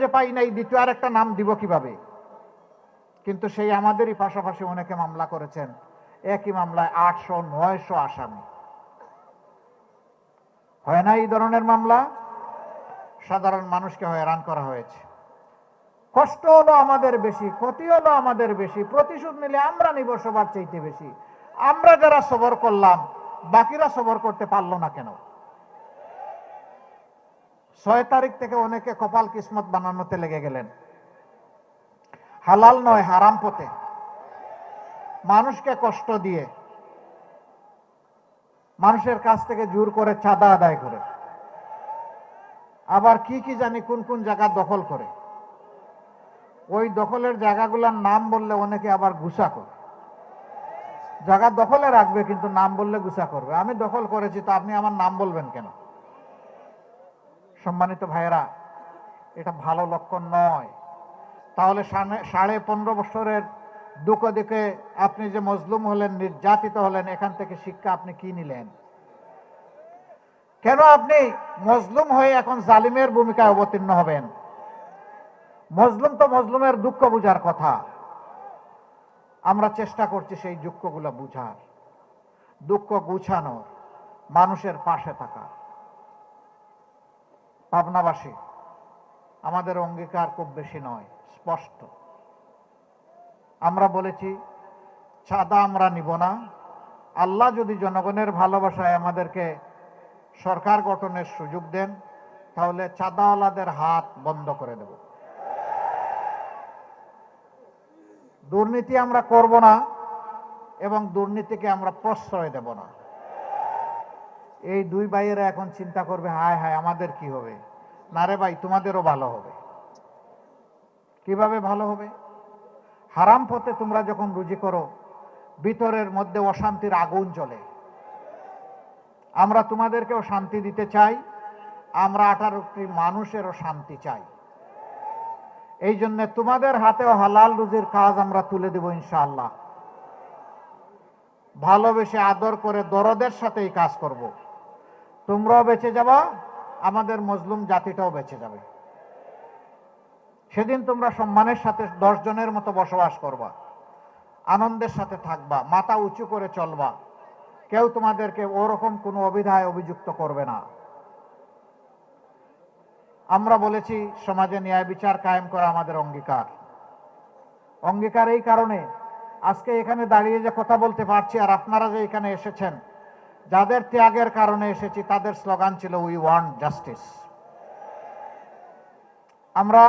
যে পাই নাই, দ্বিতীয় আর একটা নাম দিব কিভাবে? কিন্তু সেই আমাদেরই পাশাপাশি অনেকে মামলা করেছেন, একই মামলায় 800-900 আসামি। হয় না এই ধরনের মামলা? সাধারণ মানুষকে হয়রান করা হয়েছে। কষ্ট হলো আমাদের বেশি, ক্ষতি হলো আমাদের বেশি, প্রতিশোধ নিলে আমরা নিব সবার চাইতে বেশি। আমরা যারা সবর করলাম, বাকিরা সবর করতে পারলো না কেন? 6 তারিখ থেকে অনেকে কপাল কিসমত বানানোতে লেগে গেলেন, হালাল নয় হারাম পথে, মানুষকে কষ্ট দিয়ে, মানুষের কাছ থেকে জোর করে চাঁদা আদায় করে, আবার কি কি জানি কোন কোন জায়গা দখল করে। ওই দখলের জায়গাগুলোর নাম বললে অনেকে আবার গুসা করে। জায়গা দখলে রাখবে কিন্তু নাম বললে গুসা করবে। আমি দখল করেছি তো আপনি আমার নাম বলবেন কেন? সম্মানিত ভাইয়েরা, এটা ভালো লক্ষণ নয়। তাহলে 15.5 বছরের দুঃখ দেখে আপনি যে মজলুম হলেন, নির্যাতিত হলেন, এখান থেকে শিক্ষা আপনি কি নিলেন? কেন আপনি মজলুম হয়ে এখন জালিমের ভূমিকায় অবতীর্ণ হবেন? মজলুম তো মজলুমের দুঃখ বুঝার কথা। আমরা চেষ্টা করছি সেই দুঃখগুলো বুঝার, দুঃখ গুছানোর, মানুষের পাশে থাকা। পাবনাবাসী, আমাদের অঙ্গীকার খুব বেশি নয়, স্পষ্ট। আমরা বলেছি চাঁদা আমরা নিব না। আল্লাহ যদি জনগণের ভালোবাসায় আমাদেরকে সরকার গঠনের সুযোগ দেন, তাহলে চাঁদাওয়ালাদের হাত বন্ধ করে দেব। দুর্নীতি আমরা করব না এবং দুর্নীতিকে আমরা প্রশ্রয় দেব না। এই দুই ভাইয়েরা এখন চিন্তা করবে, হায় হায় আমাদের কি হবে? না রে ভাই, তোমাদেরও ভালো হবে। কিভাবে ভালো হবে? হারাম পথে তোমরা যখন রুজি করো, ভিতরের মধ্যে অশান্তির আগুন জ্বলে। আমরা তোমাদেরকেও শান্তি দিতে চাই, আমরা 18টি মানুষেরও শান্তি চাই। এই জন্য তোমাদের হাতেও হালাল রুজির কাজ আমরা তুলে দেব ইনশাআল্লাহ। ভালোবেসে আদর করে দরদের সাথে এই কাজ করব। তোমরাও বেঁচে যাবা, আমাদের মজলুম জাতিটাও বেঁচে যাবে। সেদিন তোমরা সম্মানের সাথে 10 জনের মতো বসবাস করবা, আনন্দের সাথে থাকবা, মাথা উঁচু করে চলবা। কেউ তোমাদেরকে ওরকম কোনো অভিধায় অভিযুক্ত করবে না। আমরা বলেছি সমাজে ন্যায় বিচার কায়েম করা আমাদের অঙ্গীকার। অঙ্গীকার এই কারণে আজকে এখানে দাঁড়িয়ে যে কথা বলতে পারছি, আর আপনারা যে এখানে এসেছেন, যাদের ত্যাগের কারণে এসেছি, তাদের স্লোগান ছিল উই ওয়ান্ট জাস্টিস। আমরা